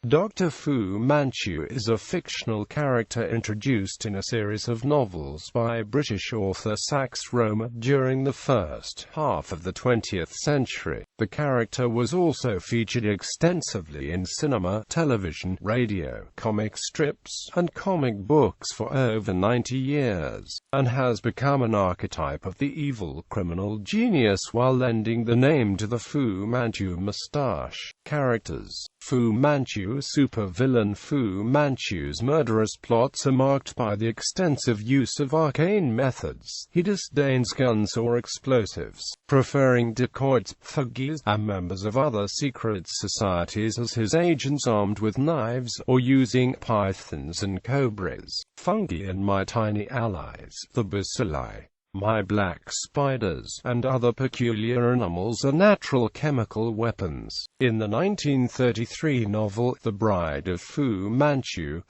Dr. Fu Manchu is a fictional character introduced in a series of novels by British author Sax Rohmer during the first half of the 20th century. The character was also featured extensively in cinema, television, radio, comic strips, and comic books for over 90 years, and has become an archetype of the evil criminal genius while lending the name to the Fu Manchu moustache characters. Fu Manchu, supervillain Fu Manchu's murderous plots are marked by the extensive use of arcane methods. He disdains guns or explosives, preferring dacoits, thuggies, and members of other secret societies as his agents armed with knives, or using pythons and cobras, fungi and my tiny allies, the bacilli. My black spiders, and other peculiar animals are natural chemical weapons. In the 1933 novel, The Bride of Fu Manchu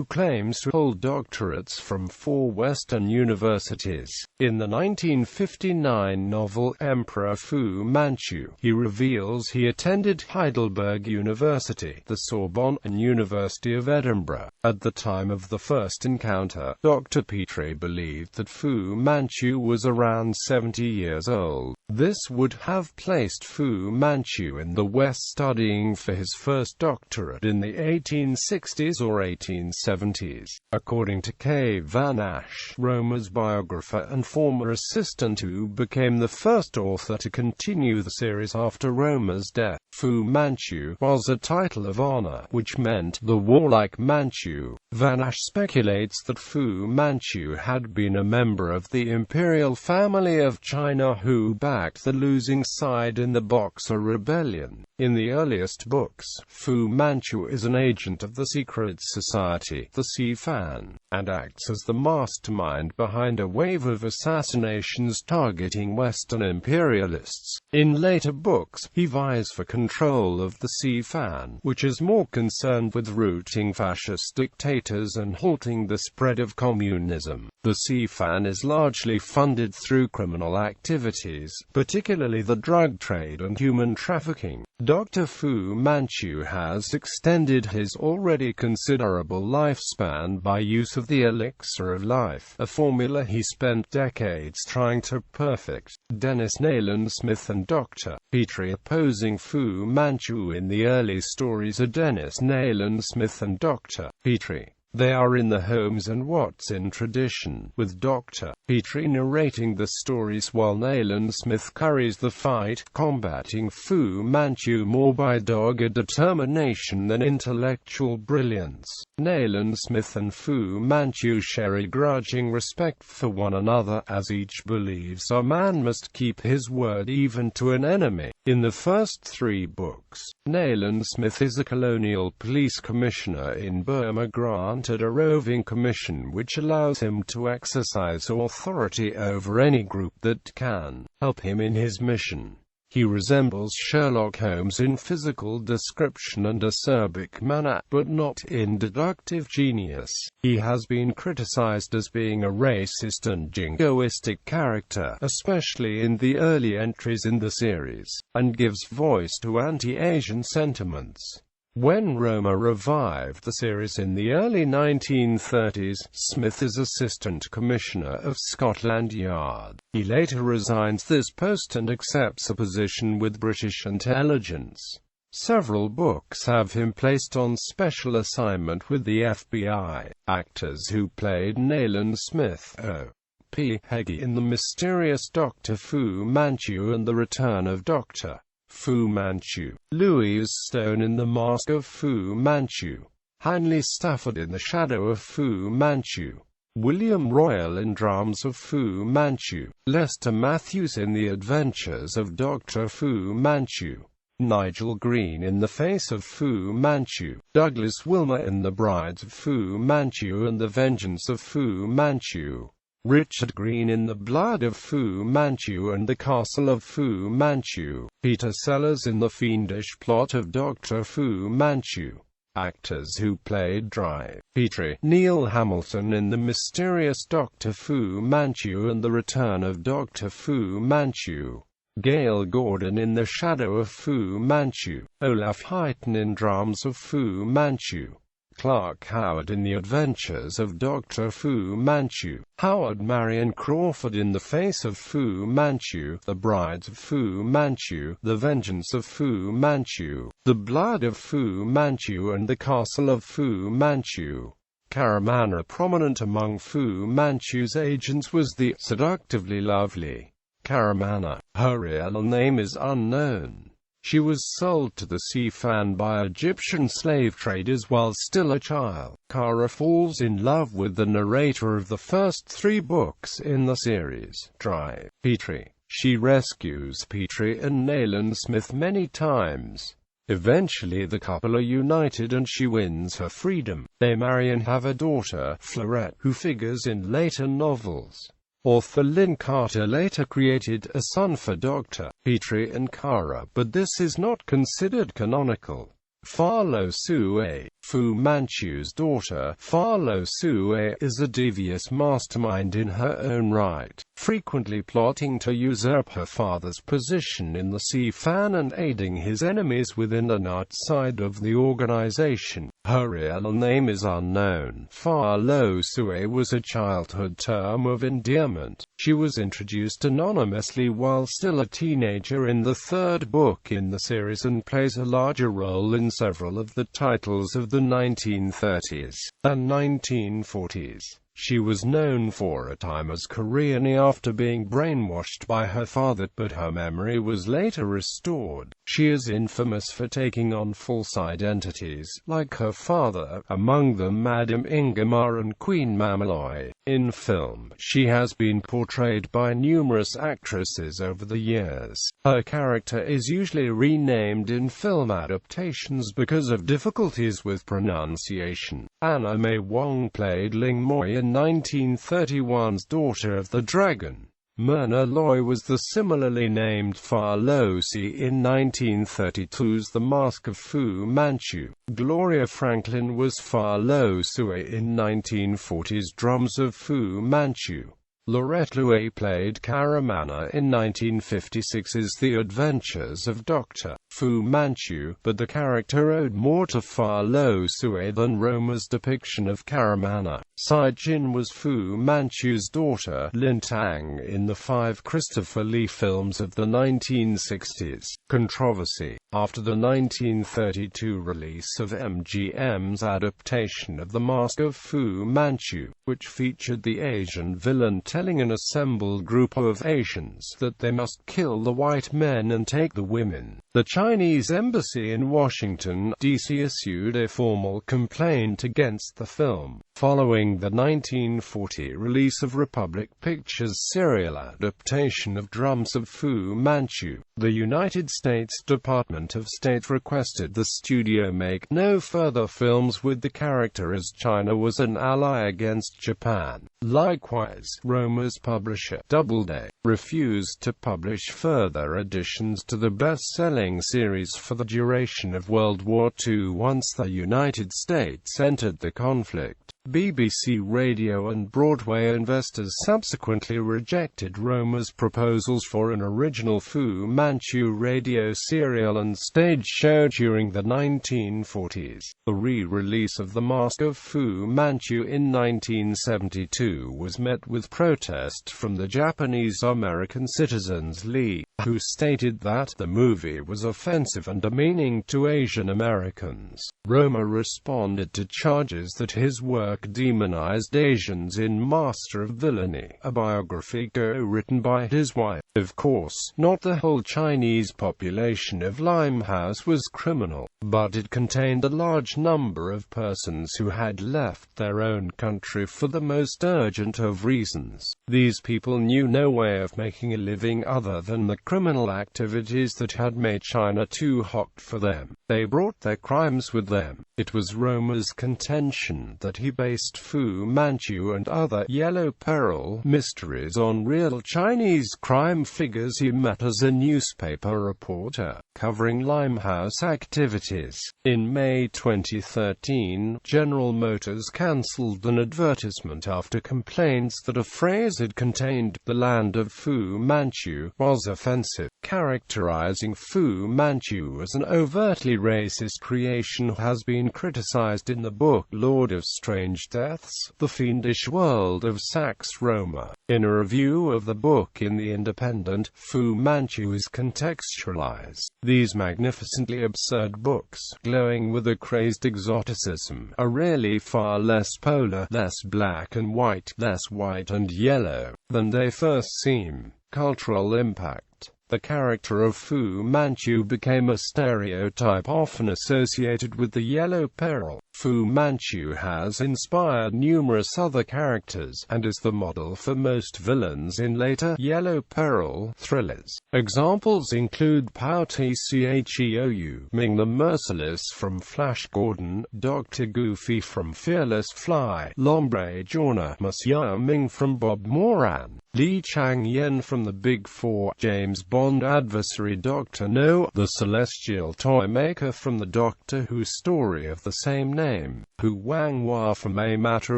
claims to hold doctorates from 4 Western universities. In the 1959 novel, Emperor Fu Manchu, he reveals he attended Heidelberg University, the Sorbonne, and University of Edinburgh. At the time of the first encounter, Dr. Petrie believed that Fu Manchu was around 70 years old. This would have placed Fu Manchu in the West studying for his first doctorate in the 1860s or 1870s. According to K. Van Ash, Rohmer's biographer and former assistant who became the first author to continue the series after Rohmer's death, Fu Manchu was a title of honor, which meant the warlike Manchu. Van Ash speculates that Fu Manchu had been a member of the imperial family of China who backed the losing side in the Boxer Rebellion. In the earliest books, Fu Manchu is an agent of the secret society, the Fan, and acts as the mastermind behind a wave of assassinations targeting Western imperialists. In later books, he vies for control of the Fan, which is more concerned with routing fascist dictators and halting the spread of communism. The Fan is largely funded through criminal activities, particularly the drug trade and human trafficking. Dr. Fu Manchu has extended his already considerable lifespan by use of the elixir of life, a formula he spent decades trying to perfect. Dennis Nayland Smith and Dr. Petrie opposing Fu Manchu in the early stories are Dennis Nayland Smith and Dr. Petrie. They are in the Holmes and Watson tradition, with Dr. Petrie narrating the stories while Nayland Smith carries the fight, combating Fu Manchu more by dogged determination than intellectual brilliance. Nayland Smith and Fu Manchu share a grudging respect for one another, as each believes a man must keep his word even to an enemy. In the first 3 books, Nayland Smith is a colonial police commissioner in Burma granted a roving commission which allows him to exercise authority over any group that can help him in his mission. He resembles Sherlock Holmes in physical description and acerbic manner, but not in deductive genius. He has been criticized as being a racist and jingoistic character, especially in the early entries in the series, and gives voice to anti-Asian sentiments. When Rohmer revived the series in the early 1930s, Smith is Assistant Commissioner of Scotland Yard. He later resigns this post and accepts a position with British intelligence. Several books have him placed on special assignment with the FBI. Actors who played Nayland Smith, O.P. Heggie in The Mysterious Dr. Fu Manchu and The Return of Dr. Fu Manchu, Louise Stone in The Mask of Fu Manchu, Heinley Stafford in The Shadow of Fu Manchu, William Royal in Dramas of Fu Manchu, Lester Matthews in The Adventures of Dr. Fu Manchu, Nigel Green in The Face of Fu Manchu, Douglas Wilmer in The Brides of Fu Manchu and The Vengeance of Fu Manchu, Richard Green in The Blood of Fu Manchu and The Castle of Fu Manchu, Peter Sellers in The Fiendish Plot of Dr. Fu Manchu. Actors who played Dr. Petrie, Neil Hamilton in The Mysterious Dr. Fu Manchu and The Return of Dr. Fu Manchu. Gail Gordon in The Shadow of Fu Manchu, Olaf Huyton in Dramas of Fu Manchu, Clark Howard in The Adventures of Dr. Fu Manchu, Howard Marion Crawford in The Face of Fu Manchu, The Brides of Fu Manchu, The Vengeance of Fu Manchu, The Blood of Fu Manchu and The Castle of Fu Manchu. Caramana. Prominent among Fu Manchu's agents was the seductively lovely Caramana. Her real name is unknown. She was sold to the Si-Fan by Egyptian slave traders while still a child. Kara falls in love with the narrator of the first 3 books in the series, Dry Petrie. She rescues Petrie and Nayland Smith many times. Eventually the couple are united and she wins her freedom. They marry and have a daughter, Florette, who figures in later novels. Author Lynn Carter later created a son for Dr. Petrie and Kara, but this is not considered canonical. Fa Lo Sue, Fu Manchu's daughter, Fa Lo Sue, is a devious mastermind in her own right, frequently plotting to usurp her father's position in the Si-Fan and aiding his enemies within and outside of the organization. Her real name is unknown. Fa Lo Sue was a childhood term of endearment. She was introduced anonymously while still a teenager in the 3rd book in the series and plays a larger role in several of the titles of the 1930s and 1940s. She was known for a time as Korean after being brainwashed by her father, but her memory was later restored. She is infamous for taking on false identities, like her father, among them Madame Ingimar and Queen Mamaloy. In film, she has been portrayed by numerous actresses over the years. Her character is usually renamed in film adaptations because of difficulties with pronunciation. Anna May Wong played Ling Moy in 1931's Daughter of the Dragon. Myrna Loy was the similarly named Fa Lo Si in 1932's The Mask of Fu Manchu. Gloria Franklin was Fa Lo Sue in 1940's Drums of Fu Manchu. Laurette Louet played Caramana in 1956's The Adventures of Dr. Fu Manchu, but the character owed more to Fa Lo Sue than Rohmer's depiction of Caramana. Sai Jin was Fu Manchu's daughter, Lin Tang, in the 5 Christopher Lee films of the 1960s. Controversy. After the 1932 release of MGM's adaptation of The Mask of Fu Manchu, which featured the Asian villain telling an assembled group of Asians that they must kill the white men and take the women, the Chinese embassy in Washington, D.C. issued a formal complaint against the film. Following the 1940 release of Republic Pictures' serial adaptation of Drums of Fu Manchu, the United States Department of State requested the studio make no further films with the character as China was an ally against Japan. Likewise, Rohmer's publisher, Doubleday, refused to publish further additions to the best-selling series for the duration of World War II once the United States entered the conflict. BBC Radio and Broadway investors subsequently rejected Rohmer's proposals for an original Fu Manchu radio serial and stage show during the 1940s. The re-release of The Mask of Fu Manchu in 1972 was met with protest from the Japanese American Citizens League, who stated that the movie was offensive and demeaning to Asian Americans. Rohmer responded to charges that his work demonized Asians in Master of Villainy, a biography co-written by his wife. Of course, not the whole Chinese population of Limehouse was criminal, but it contained a large number of persons who had left their own country for the most urgent of reasons. These people knew no way of making a living other than the criminal activities that had made China too hot for them. They brought their crimes with them. It was Rohmer's contention that he based Fu Manchu and other Yellow Peril mysteries on real Chinese crime figures he met as a newspaper reporter, covering Limehouse activities. In May 2013, General Motors cancelled an advertisement after complaints that a phrase it contained, "the land of Fu Manchu," was offensive. Characterizing Fu Manchu as an overtly racist creation has been criticized in the book Lord of Strange Deaths, The Fiendish World of Sax Rohmer. In a review of the book in The Independent, Fu Manchu is contextualized. These magnificently absurd books, glowing with a crazed exoticism, are really far less polar, less black and white, less white and yellow, than they first seem. Cultural impact. The character of Fu Manchu became a stereotype often associated with the Yellow Peril. Fu Manchu has inspired numerous other characters, and is the model for most villains in later Yellow Peril thrillers. Examples include Pao Tchou, Ming the Merciless from Flash Gordon, Dr. Goofy from Fearless Fly, L'Ombre Jaune, Monsieur Ming from Bob Moran, Li Chang-yen from The Big Four, James Bond adversary Dr. No, the Celestial Toymaker from the Doctor Who story of the same name, Hu Wanghua from A Matter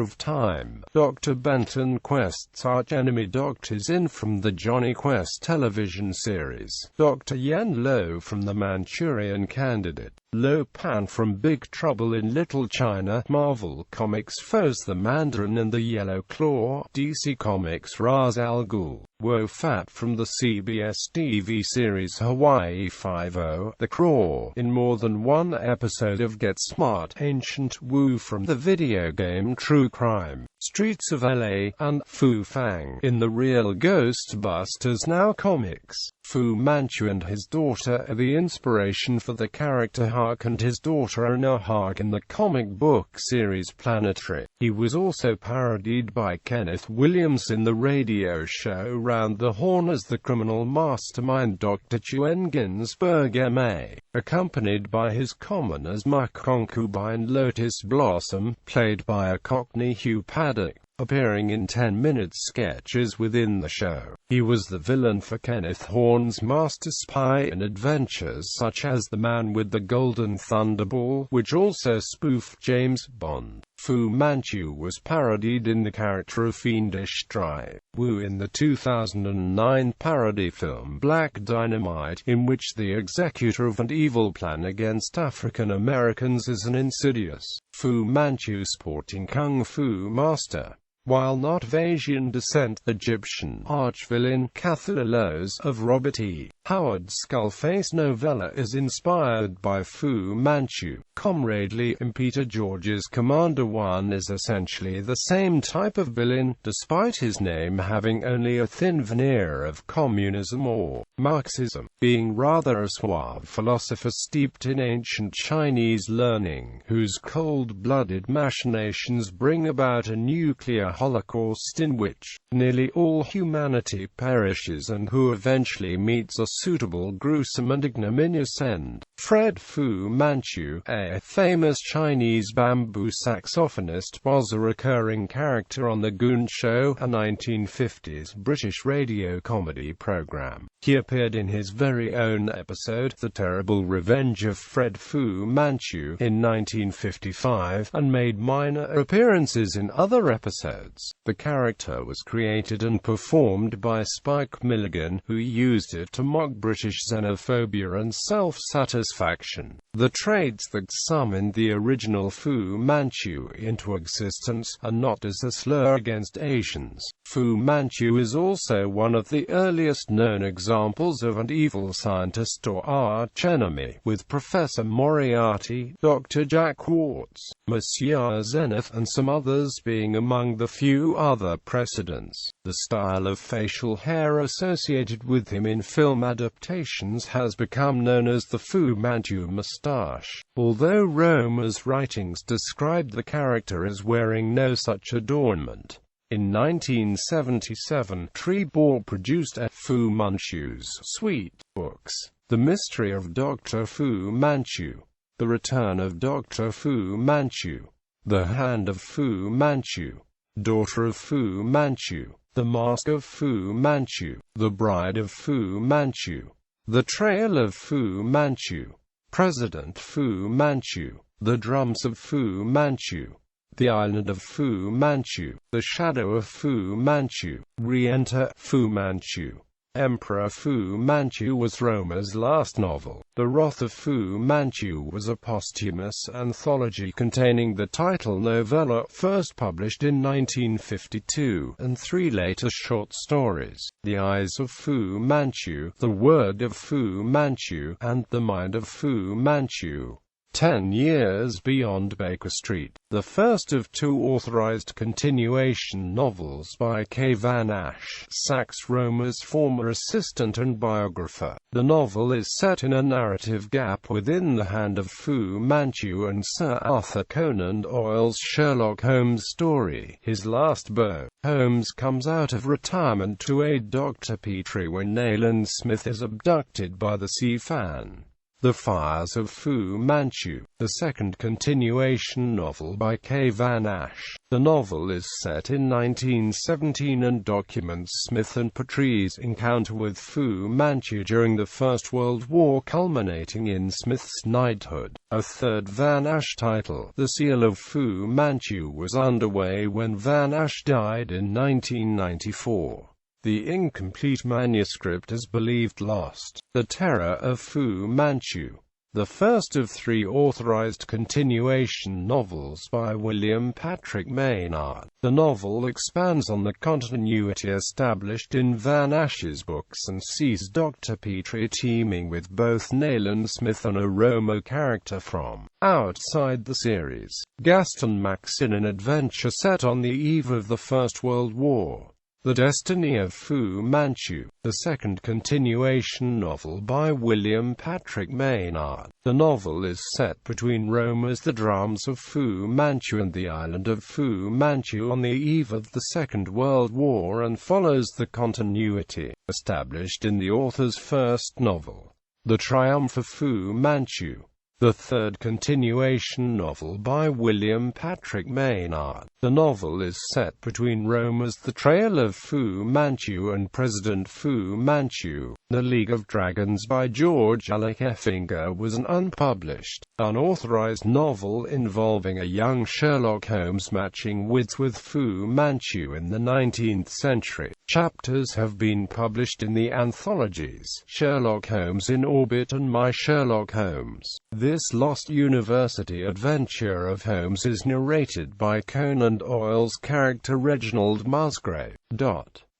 of Time, Dr. Benton Quest's archenemy Dr. Zin from the Johnny Quest television series, Dr. Yen Lo from The Manchurian Candidate, Lo Pan from Big Trouble in Little China, Marvel Comics foes the Mandarin and the Yellow Claw, DC Comics Ra's al Ghul, Wo Fat from the CBS TV series Hawaii Five-0, The Craw in more than one episode of Get Smart, Ancient Wu from the video game True Crime, Streets of LA, and Fu Fang in the Real Ghostbusters Now comics. Fu Manchu and his daughter are the inspiration for the character Hark and his daughter Anna Hark in the comic book series Planetary. He was also parodied by Kenneth Williams in the radio show Round the Horn as the criminal mastermind Dr. Chuen Ginsberg M.A., accompanied by his commoners my concubine Lotus Blossom, played by a Cockney Hugh Paddock, appearing in 10-minute sketches within the show. He was the villain for Kenneth Horne's Master Spy in adventures such as The Man with the Golden Thunderball, which also spoofed James Bond. Fu Manchu was parodied in the character of Fiendish Drive Wu in the 2009 parody film Black Dynamite, in which the executor of an evil plan against African Americans is an insidious Fu Manchu sporting kung fu master. While not of Asian descent, Egyptian arch-villain Cathulos of Robert E. Howard's Skullface novella is inspired by Fu Manchu. Comrade Lee in Peter George's Commander One is essentially the same type of villain, despite his name having only a thin veneer of communism or Marxism, being rather a suave philosopher steeped in ancient Chinese learning, whose cold-blooded machinations bring about a nuclear holocaust in which nearly all humanity perishes and who eventually meets a suitable, gruesome and ignominious end. Fred Fu Manchu, a famous Chinese bamboo saxophonist, was a recurring character on The Goon Show, a 1950s British radio comedy program. He appeared in his very own episode, The Terrible Revenge of Fred Fu Manchu, in 1955, and made minor appearances in other episodes. The character was created and performed by Spike Milligan, who used it to mock British xenophobia and self-satisfaction, the traits that summoned the original Fu Manchu into existence, and not as a slur against Asians. Fu Manchu is also one of the earliest known examples of an evil scientist or archenemy, with Professor Moriarty, Dr. Jack Quartz, Monsieur Zenith, and some others being among the few other precedents. The style of facial hair associated with him in film adaptations has become known as the Fu Manchu moustache, although Rohmer's writings described the character as wearing no such adornment. In 1977, Trebor produced a Fu Manchu's Sweet Books, The Mystery of Dr. Fu Manchu, The Return of Dr. Fu Manchu. The Hand of Fu Manchu, Daughter of Fu Manchu, The Mask of Fu Manchu, The Bride of Fu Manchu, The Trail of Fu Manchu, President Fu Manchu, The Drums of Fu Manchu, The Island of Fu Manchu, The Shadow of Fu Manchu, Re-Enter Fu Manchu. Emperor Fu Manchu was Rohmer's last novel. The Wrath of Fu Manchu was a posthumous anthology containing the title novella, first published in 1952, and 3 later short stories: The Eyes of Fu Manchu, The Word of Fu Manchu, and The Mind of Fu Manchu. 10 Years Beyond Baker Street, the first of 2 authorized continuation novels by K. Van Ash, Sax Rohmer's former assistant and biographer. The novel is set in a narrative gap within The Hand of Fu Manchu and Sir Arthur Conan Doyle's Sherlock Holmes story, His Last Beau. Holmes comes out of retirement to aid Dr. Petrie when Nayland Smith is abducted by the Sea Fan. The Fires of Fu Manchu, the second continuation novel by K. Van Ash. The novel is set in 1917 and documents Smith and Petrie's encounter with Fu Manchu during the First World War, culminating in Smith's knighthood. A third Van Ash title, The Seal of Fu Manchu, was underway when Van Ash died in 1994. The incomplete manuscript is believed lost. The Terror of Fu Manchu, the first of 3 authorized continuation novels by William Patrick Maynard. The novel expands on the continuity established in Van Ash's books and sees Dr. Petrie teaming with both Nayland Smith and a Rohmer character from outside the series, Gaston Max, in an adventure set on the eve of the First World War. The Destiny of Fu Manchu, the second continuation novel by William Patrick Maynard. The novel is set between Rohmer's The Drums of Fu Manchu and The Island of Fu Manchu on the eve of the Second World War and follows the continuity established in the author's first novel, The Triumph of Fu Manchu, the third continuation novel by William Patrick Maynard. The novel is set between Rohmer's The Trail of Fu Manchu and President Fu Manchu. The League of Dragons by George Alec Effinger was an unpublished, unauthorized novel involving a young Sherlock Holmes matching wits with Fu Manchu in the 19th century. Chapters have been published in the anthologies Sherlock Holmes in Orbit and My Sherlock Holmes. This lost university adventure of Holmes is narrated by Conan Doyle's character Reginald Musgrave.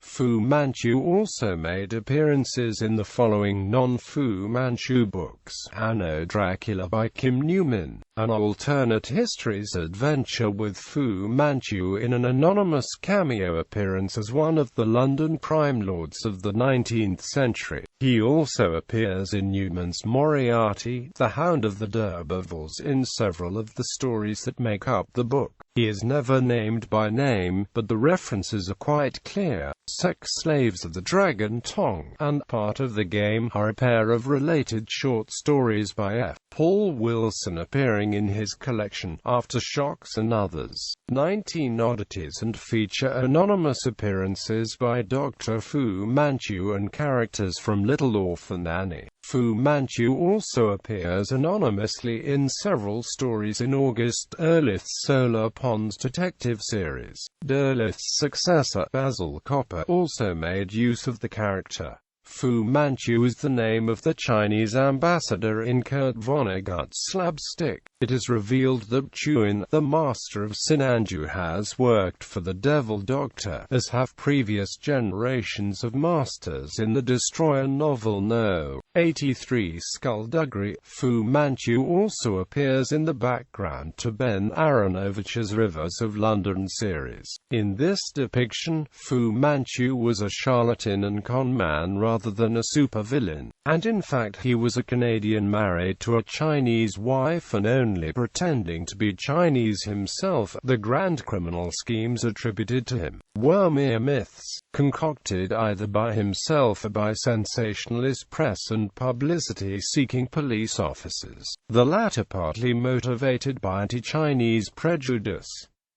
Fu Manchu also made appearances in the following non-Fu Manchu books: Anno Dracula by Kim Newman, an alternate histories adventure with Fu Manchu in an anonymous cameo appearance as one of the London crime lords of the 19th century. He also appears in Newman's Moriarty, The Hound of the D'Urbervilles, in several of the stories that make up the book. He is never named by name, but the references are quite clear. Sex Slaves of the Dragon Tongue and Part of the Game are a pair of related short stories by F. Paul Wilson appearing in his collection, Aftershocks and Others. 19 Oddities, and feature anonymous appearances by Dr. Fu Manchu and characters from Little Orphan Annie. Fu Manchu also appears anonymously in several stories in August Derleth's Solar Ponds detective series. Derleth's successor, Basil Copper, also made use of the character. Fu Manchu is the name of the Chinese ambassador in Kurt Vonnegut's Slapstick. It is revealed that Chuin, the master of Sinanju, has worked for the Devil Doctor, as have previous generations of masters in the Destroyer novel No. 83 Skullduggery. Fu Manchu also appears in the background to Ben Aronovich's Rivers of London series. In this depiction, Fu Manchu was a charlatan and con man rather than a supervillain, and in fact he was a Canadian married to a Chinese wife and owned only pretending to be Chinese himself. The grand criminal schemes attributed to him were mere myths, concocted either by himself or by sensationalist press and publicity-seeking police officers, the latter partly motivated by anti-Chinese prejudice.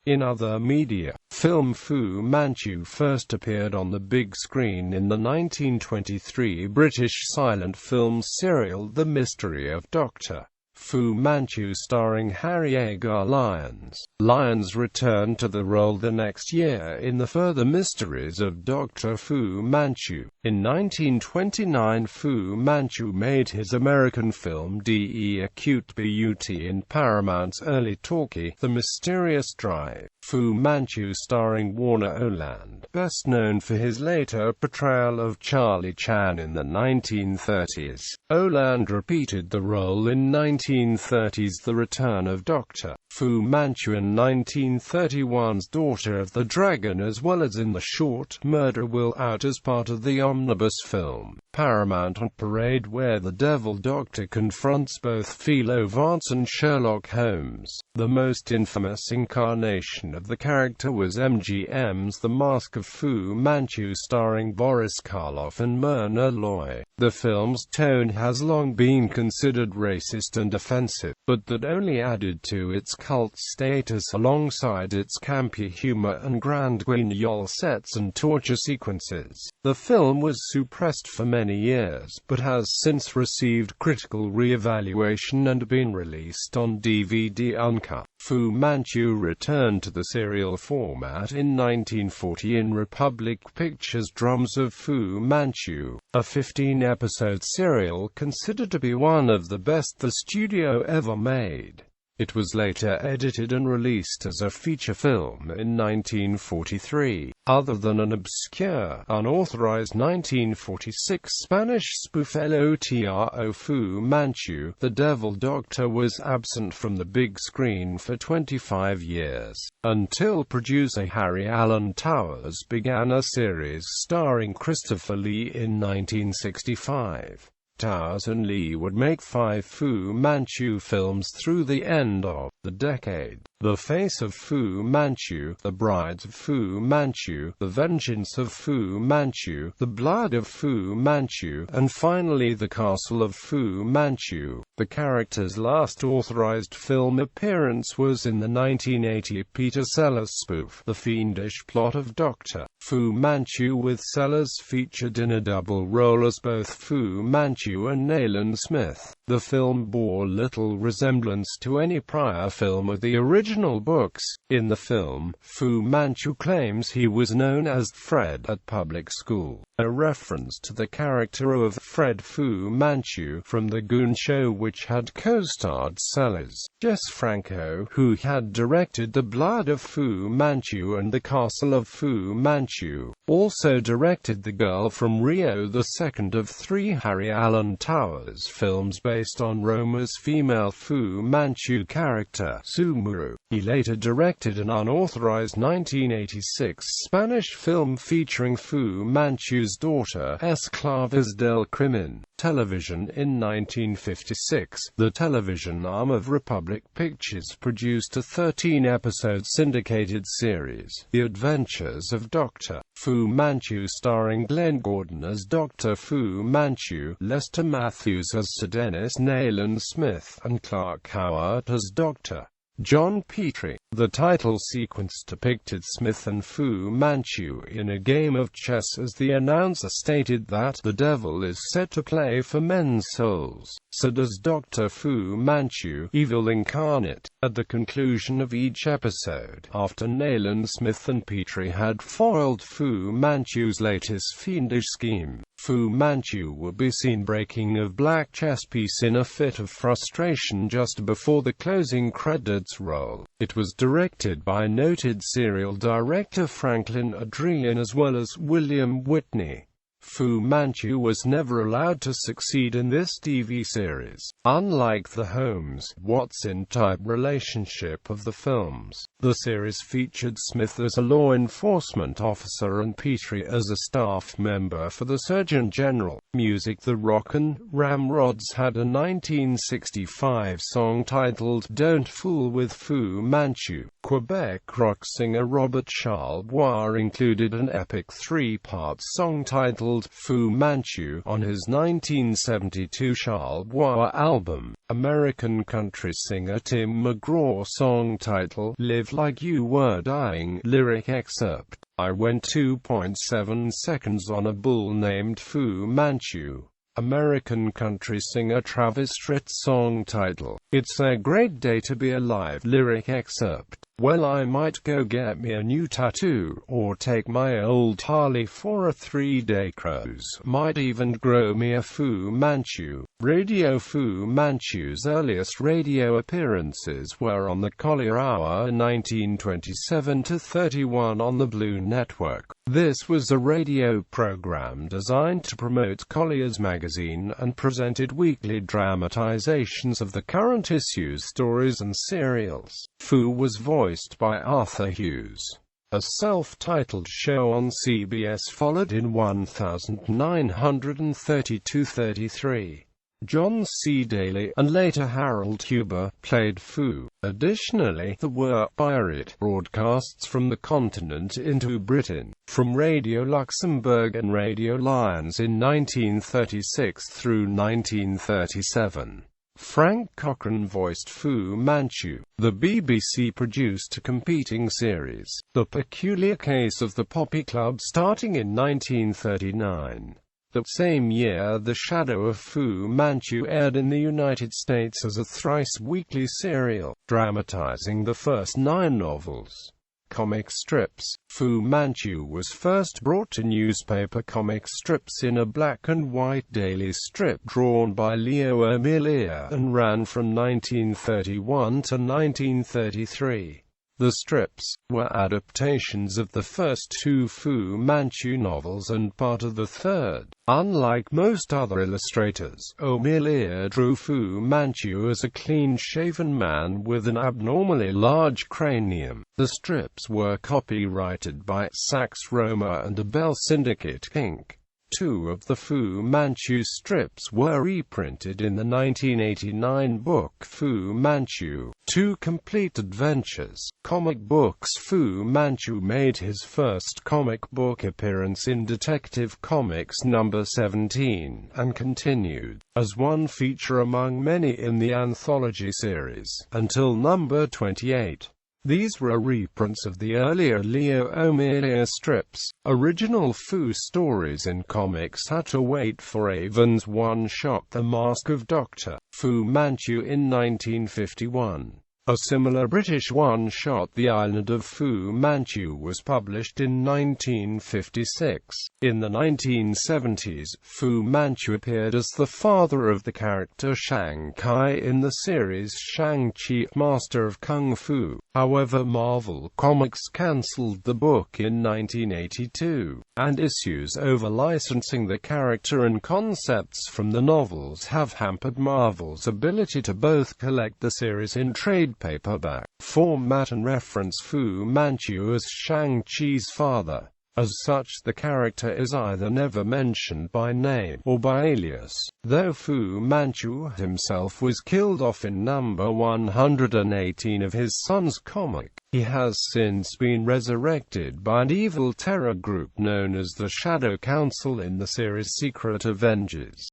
In other media, film Fu Manchu first appeared on the big screen in the 1923 British silent film serial The Mystery of Dr. Fu Manchu, starring Harry Agar Lyons. Lyons returned to the role the next year in The Further Mysteries of Dr. Fu Manchu. In 1929, Fu Manchu made his American film De Acute But in Paramount's early talkie, The Mysterious Drive. Fu Manchu, starring Warner Oland, best known for his later portrayal of Charlie Chan in the 1930s. Oland repeated the role in 1930's The Return of Dr. Fu Manchu and 1931's Daughter of the Dragon, as well as in the short Murder Will Out as part of the omnibus film Paramount on Parade, where the Devil Doctor confronts both Philo Vance and Sherlock Holmes. The most infamous incarnation of the character was MGM's The Mask of Fu Manchu, starring Boris Karloff and Myrna Loy. The film's tone has long been considered racist and offensive, but that only added to its cult status alongside its campy humor and grand guignol sets and torture sequences. The film was suppressed for many years, but has since received critical re-evaluation and been released on DVD uncut. Fu Manchu returned to the serial format in 1940 in Republic Pictures' Drums of Fu Manchu, a 15-episode serial considered to be one of the best the studio ever made. It was later edited and released as a feature film in 1943. Other than an obscure, unauthorized 1946 Spanish spoof Lotro Fu Manchu, The Devil Doctor was absent from the big screen for 25 years, until producer Harry Alan Towers began a series starring Christopher Lee in 1965. Towers and Lee would make 5 Fu Manchu films through the end of the decade: The Face of Fu Manchu, The Brides of Fu Manchu, The Vengeance of Fu Manchu, The Blood of Fu Manchu, and finally The Castle of Fu Manchu. The character's last authorized film appearance was in the 1980 Peter Sellers spoof, The Fiendish Plot of Dr. Fu Manchu, with Sellers featured in a double role as both Fu Manchu and Nayland Smith. The film bore little resemblance to any prior film of the original books. In the film, Fu Manchu claims he was known as Fred at public school, a reference to the character of Fred Fu Manchu from The Goon Show, which had co-starred Sellers. Jess Franco, who had directed The Blood of Fu Manchu and The Castle of Fu Manchu, also directed The Girl from Rio, the second of 3 Harry Alan Towers films based on Rohmer's female Fu Manchu character, Sumuru. He later directed an unauthorized 1986 Spanish film featuring Fu Manchu's daughter, Esclavas del Crimen. Television. In 1956, the television arm of Republic Pictures produced a 13-episode syndicated series, The Adventures of Dr. Fu Manchu, starring Glenn Gordon as Dr. Fu Manchu, Lester Matthews as Sir Dennis Nayland Smith, and Clark Howard as Dr. John Petrie. The title sequence depicted Smith and Fu Manchu in a game of chess as the announcer stated that the devil is set to play for men's souls. So does Dr. Fu Manchu, evil incarnate. At the conclusion of each episode, after Nayland Smith and Petrie had foiled Fu Manchu's latest fiendish scheme, Fu Manchu would be seen breaking a black chess piece in a fit of frustration just before the closing credits roll. It was directed by noted serial director Franklin Adrian as well as William Whitney. Fu Manchu was never allowed to succeed in this TV series. Unlike the Holmes-Watson type relationship of the films, the series featured Smith as a law enforcement officer and Petrie as a staff member for the Surgeon General. Music: The Rockin' Ramrods had a 1965 song titled "Don't Fool with Fu Manchu." Quebec rock singer Robert Charlebois included an epic three-part song titled "Fu Manchu" on his 1972 Charlebois album. American country singer Tim McGraw song title "Live Like You Were Dying" lyric excerpt: "I went 2.7 seconds on a bull named Fu Manchu." American country singer Travis Tritt song title "It's a Great Day to Be Alive" lyric excerpt: "Well, I might go get me a new tattoo, or take my old Harley for a 3-day cruise, might even grow me a Fu Manchu." Radio: Fu Manchu's earliest radio appearances were on the Collier Hour 1927–31 on the Blue Network. This was a radio program designed to promote Collier's magazine and presented weekly dramatizations of the current issues, stories and serials. Fu was voiced by Arthur Hughes. A self-titled show on CBS followed in 1932–33. John C. Daly, and later Harold Huber, played Fu. Additionally, there were pirate broadcasts from the continent into Britain, from Radio Luxembourg and Radio Lyons in 1936 through 1937. Frank Cochran voiced Fu Manchu. The BBC produced a competing series, The Peculiar Case of the Poppy Club, starting in 1939. The same year, The Shadow of Fu Manchu aired in the United States as a thrice-weekly serial, dramatizing the first 9 novels. Comic strips: Fu Manchu was first brought to newspaper comic strips in a black-and-white daily strip drawn by Leo Amelia and ran from 1931 to 1933. The strips were adaptations of the first 2 Fu Manchu novels and part of the third. Unlike most other illustrators, Amelia drew Fu Manchu as a clean-shaven man with an abnormally large cranium. The strips were copyrighted by Sax Rohmer and Abel Syndicate Inc. 2 of the Fu Manchu strips were reprinted in the 1989 book Fu Manchu: Two Complete Adventures. Comic books: Fu Manchu made his first comic book appearance in Detective Comics number 17, and continued, as one feature among many in the anthology series, until number 28. These were reprints of the earlier Leo Amelia strips. Original Fu stories in comics had to wait for Avon's one-shot The Mask of Dr. Fu Manchu in 1951. A similar British one-shot, The Island of Fu Manchu, was published in 1956. In the 1970s, Fu Manchu appeared as the father of the character Shang Kai in the series Shang-Chi, Master of Kung Fu. However, Marvel Comics cancelled the book in 1982, and issues over licensing the character and concepts from the novels have hampered Marvel's ability to both collect the series in trade paperback format and reference Fu Manchu as Shang-Chi's father. As such, the character is either never mentioned by name or by alias. Though Fu Manchu himself was killed off in number 118 of his son's comic, he has since been resurrected by an evil terror group known as the Shadow Council in the series Secret Avengers.